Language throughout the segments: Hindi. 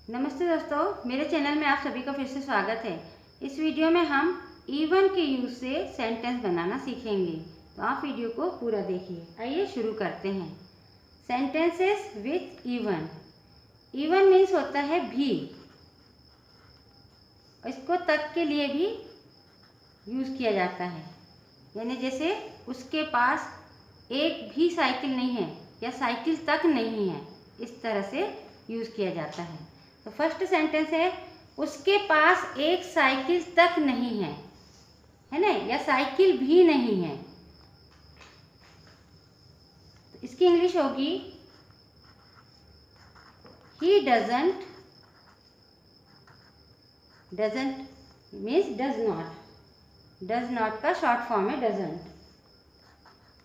नमस्ते दोस्तों, मेरे चैनल में आप सभी का फिर से स्वागत है। इस वीडियो में हम इवन के यूज से सेंटेंस बनाना सीखेंगे, तो आप वीडियो को पूरा देखिए। आइए शुरू करते हैं। Sentences with even. Even means होता है भी, इसको तक के लिए भी यूज किया जाता है। यानी जैसे उसके पास एक भी साइकिल नहीं है या साइकिल तक नहीं है, इस तरह से यूज किया जाता है। तो फर्स्ट सेंटेंस है उसके पास एक साइकिल तक नहीं है ना, या साइकिल भी नहीं है। तो इसकी इंग्लिश होगी he doesn't means does not का शॉर्ट फॉर्म है doesn't.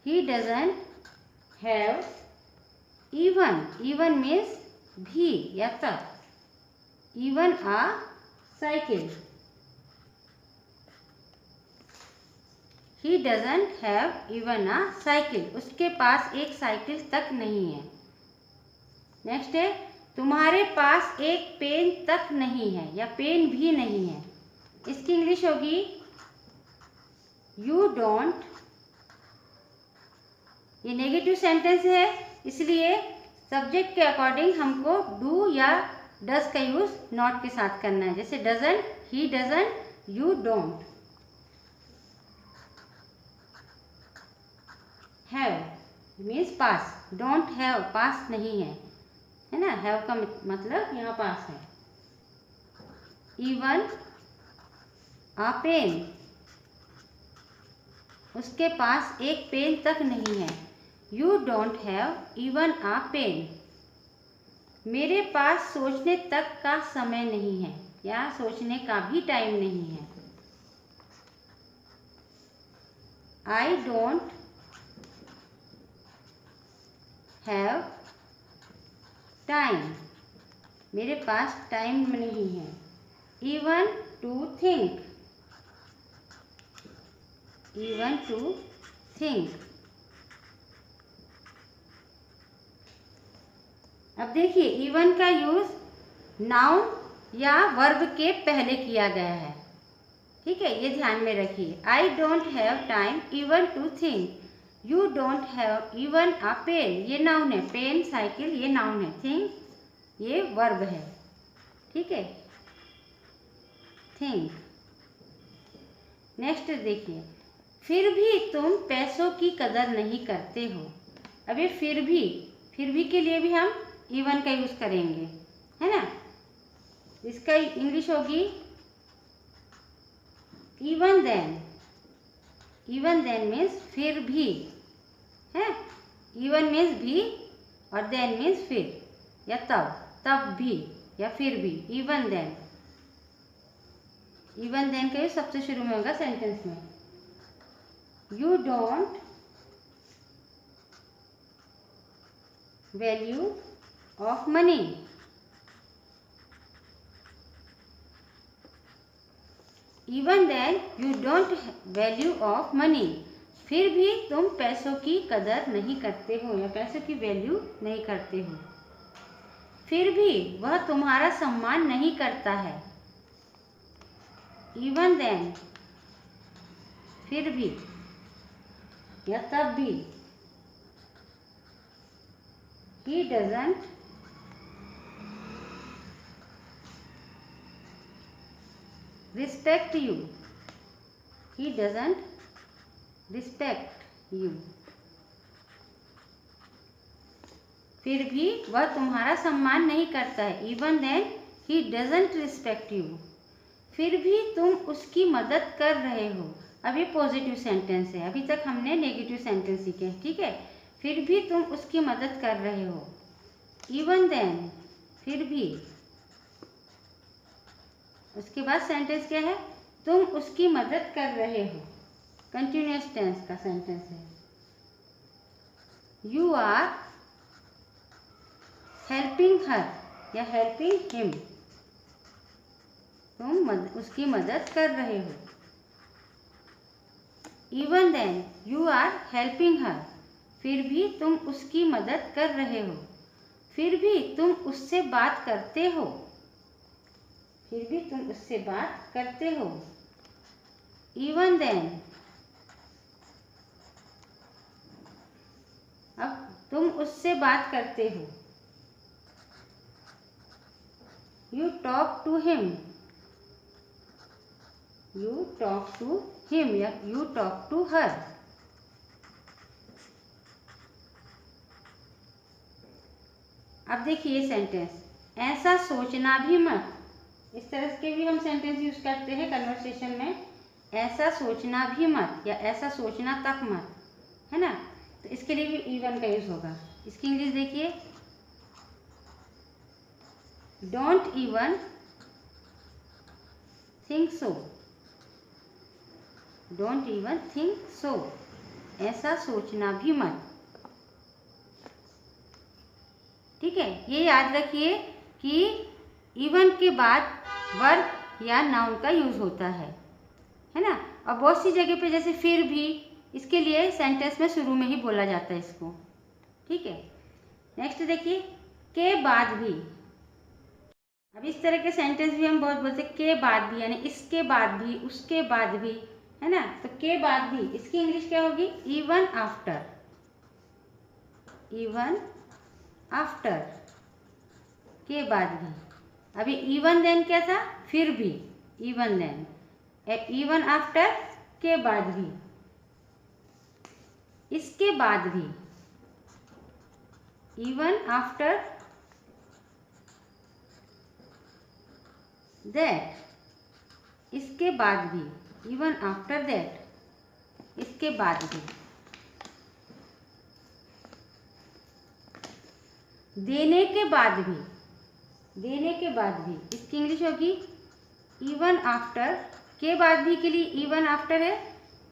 He doesn't have even means भी या तक, even a cycle. He doesn't have even a cycle. उसके पास एक साइकिल तक नहीं है। नेक्स्ट है तुम्हारे पास एक पेन तक नहीं है या पेन भी नहीं है। इसकी इंग्लिश होगी यू डोंट। ये नेगेटिव सेंटेंस है, इसलिए सब्जेक्ट के अकॉर्डिंग हमको डू या डज का यूज नॉट के साथ करना है। जैसे doesn't, he doesn't, you don't. Have means pass, don't have pass नहीं है ना। हैव का मतलब यहाँ पास है। इवन आ पेन, उसके पास एक पेन तक नहीं है। You don't have even a pen. मेरे पास सोचने तक का समय नहीं है या सोचने का भी टाइम नहीं है। आई डोंट हैव टाइम, मेरे पास टाइम नहीं है। Even to think. अब देखिए इवन का यूज नाउन या वर्ब के पहले किया गया है, ठीक है, ये ध्यान में रखिए। I don't have time even to think. You don't have even a pen, ये नाउन है। पेन साइकिल ये नाउन है। थिंक ये वर्ब है, ठीक है। थिंक। नेक्स्ट देखिए फिर भी तुम पैसों की कदर नहीं करते हो। अब ये फिर भी के लिए भी हम इवन का यूज करेंगे, है ना। इसका इंग्लिश होगी इवन देन मीन्स फिर भी है। इवन मीन्स भी और देन मीन्स फिर या तब भी या फिर भी। इवन देन का यूज सबसे शुरू में होगा सेंटेंस में। You don't value of money. Even then you don't value of money. फिर भी तुम पैसों की कदर नहीं करते हो या पैसों की वैल्यू नहीं करते हो। फिर भी वह तुम्हारा सम्मान नहीं करता है। इवन देन फिर भी या तब भी। He doesn't respect you. He doesn't respect you. फिर भी वह तुम्हारा सम्मान नहीं करता है। Even then he doesn't respect you. फिर भी तुम उसकी मदद कर रहे हो। अब ये पॉजिटिव सेंटेंस है, अभी तक हमने नेगेटिव सेंटेंस सीखे, ठीक है। फिर भी तुम उसकी मदद कर रहे हो। इवन देन फिर भी। उसके बाद सेंटेंस क्या है, तुम उसकी मदद कर रहे हो। कंटिन्यूअस टेंस का सेंटेंस है। यू आर हेल्पिंग हर या हेल्पिंग हिम। तुम उसकी मदद कर रहे हो। Even then you are helping her. फिर भी तुम उसकी मदद कर रहे हो। फिर भी तुम उससे बात करते हो। फिर भी तुम उससे बात करते हो। इवन देन, अब तुम उससे बात करते हो। You talk to him, you talk to him या यू टॉक टू हर। अब देखिए सेंटेंस, ऐसा सोचना भी मत। इस तरह के भी हम सेंटेंस यूज करते हैं कन्वर्सेशन में। ऐसा सोचना भी मत या ऐसा सोचना तक मत, है ना। तो इसके लिए भी इवन का यूज होगा। इसकी इंग्लिश देखिए, don't even think so, don't even think सो, ऐसा सोचना भी मत। ठीक है, ये याद रखिए कि इवन के बाद वर्ब या नाउन का यूज होता है ना। और बहुत सी जगह पे जैसे फिर भी, इसके लिए सेंटेंस में शुरू में ही बोला जाता है इसको। ठीक है, नेक्स्ट देखिए, के बाद भी। अब इस तरह के सेंटेंस भी हम बहुत बोलते हैं, के बाद भी, यानी इसके बाद भी, उसके बाद भी, है ना। तो के बाद भी, इसकी इंग्लिश क्या होगी? इवन आफ्टर, इवन आफ्टर, के बाद भी। अभी इवन देन क्या था? फिर भी, इवन देन। इवन आफ्टर, के बाद भी, इसके बाद भी, इवन आफ्टर दैट, इसके बाद भी, इवन आफ्टर दैट, इसके बाद भी। देने के बाद भी, देने के बाद भी, इसकी इंग्लिश होगी इवन आफ्टर। के बाद भी के लिए इवन आफ्टर है,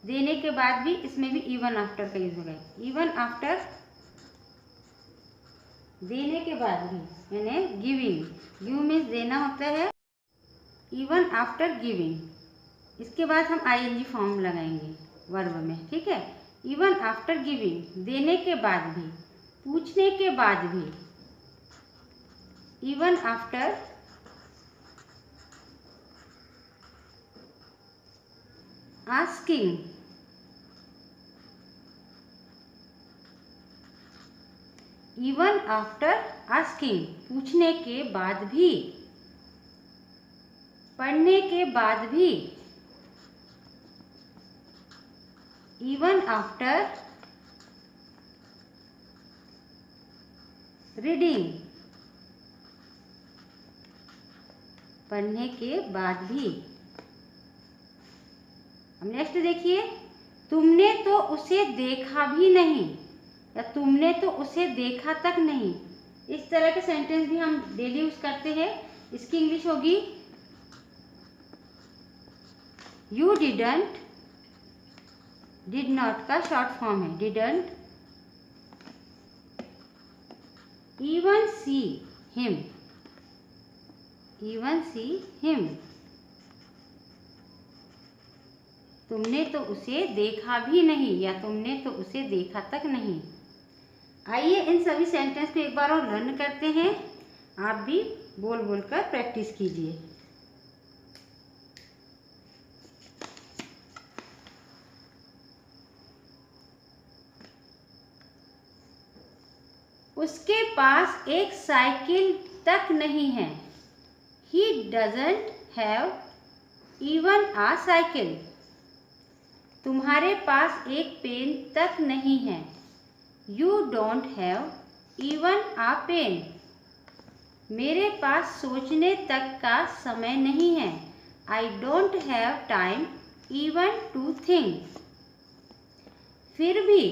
देने के बाद भी, इसमें भी इवन आफ्टर का यूज होगा। इवन आफ्टर, देने के बाद भी, यानी गिविंग, गिव मीन्स देना होता है। इवन आफ्टर गिविंग, इसके बाद हम आईएनजी फॉर्म लगाएंगे वर्ब में। ठीक है, इवन आफ्टर गिविंग, देने के बाद भी, पूछने के बाद भी, even after asking, even after asking, पूछने के बाद भी, पढ़ने के बाद भी, इवन आफ्टर रीडिंग, पढ़ने के बाद भी। अब नेक्स्ट देखिए, तुमने तो उसे देखा भी नहीं या तुमने तो उसे देखा तक नहीं। इस तरह के सेंटेंस भी हम डेली यूज करते हैं। इसकी इंग्लिश होगी यू डिडंट, डिड नॉट का शॉर्ट फॉर्म है, didn't even see him, even see him, तुमने तो उसे देखा भी नहीं या तुमने तो उसे देखा तक नहीं। आइए इन सभी सेंटेंस को एक बार और लर्न करते हैं। आप भी बोल बोल कर प्रैक्टिस कीजिए। उसके पास एक साइकिल तक नहीं है। He doesn't have even a cycle. तुम्हारे पास एक पेन तक नहीं है। You don't have even a pen. मेरे पास सोचने तक का समय नहीं है। I don't have time even to think. फिर भी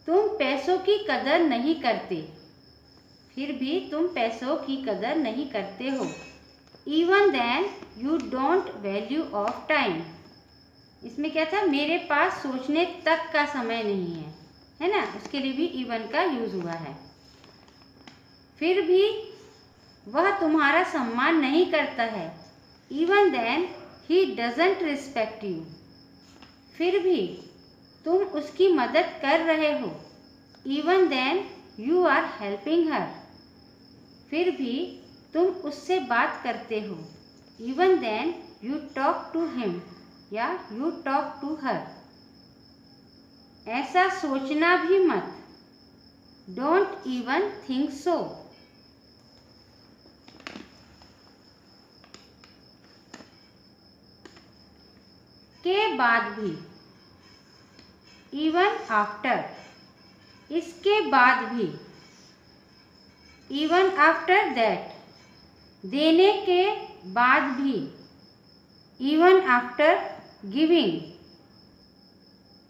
तुम पैसों की कदर नहीं करते, फिर भी तुम पैसों की कदर नहीं करते हो। Even then you don't value of time. इसमें क्या था? मेरे पास सोचने तक का समय नहीं है ना। उसके लिए भी even का यूज हुआ है। फिर भी वह तुम्हारा सम्मान नहीं करता है। Even then he doesn't respect you. फिर भी तुम उसकी मदद कर रहे हो। Even then you are helping her. फिर भी तुम उससे बात करते हो। Even then you talk to him या यू टॉक टू हर। ऐसा सोचना भी मत। Don't even think so. के बाद भी, इवन आफ्टर, इसके बाद भी, इवन आफ्टर दैट, देने के बाद भी, इवन आफ्टर गिविंग,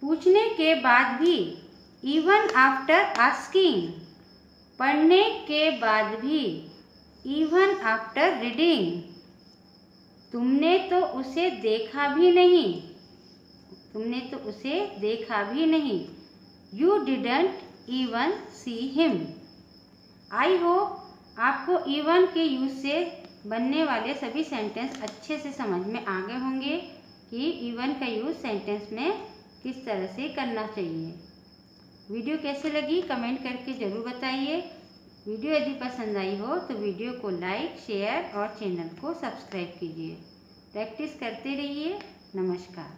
पूछने के बाद भी, इवन आफ्टर आस्किंग, पढ़ने के बाद भी, इवन आफ्टर रीडिंग। तुमने तो उसे देखा भी नहीं। तुमने तो उसे देखा भी नहीं। You didn't even see him. I hope आपको इवन के यूज से बनने वाले सभी सेंटेंस अच्छे से समझ में आ गए होंगे कि इवन का यूज सेंटेंस में किस तरह से करना चाहिए। वीडियो कैसे लगी कमेंट करके ज़रूर बताइए। वीडियो यदि पसंद आई हो तो वीडियो को लाइक, शेयर और चैनल को सब्सक्राइब कीजिए। प्रैक्टिस करते रहिए। नमस्कार।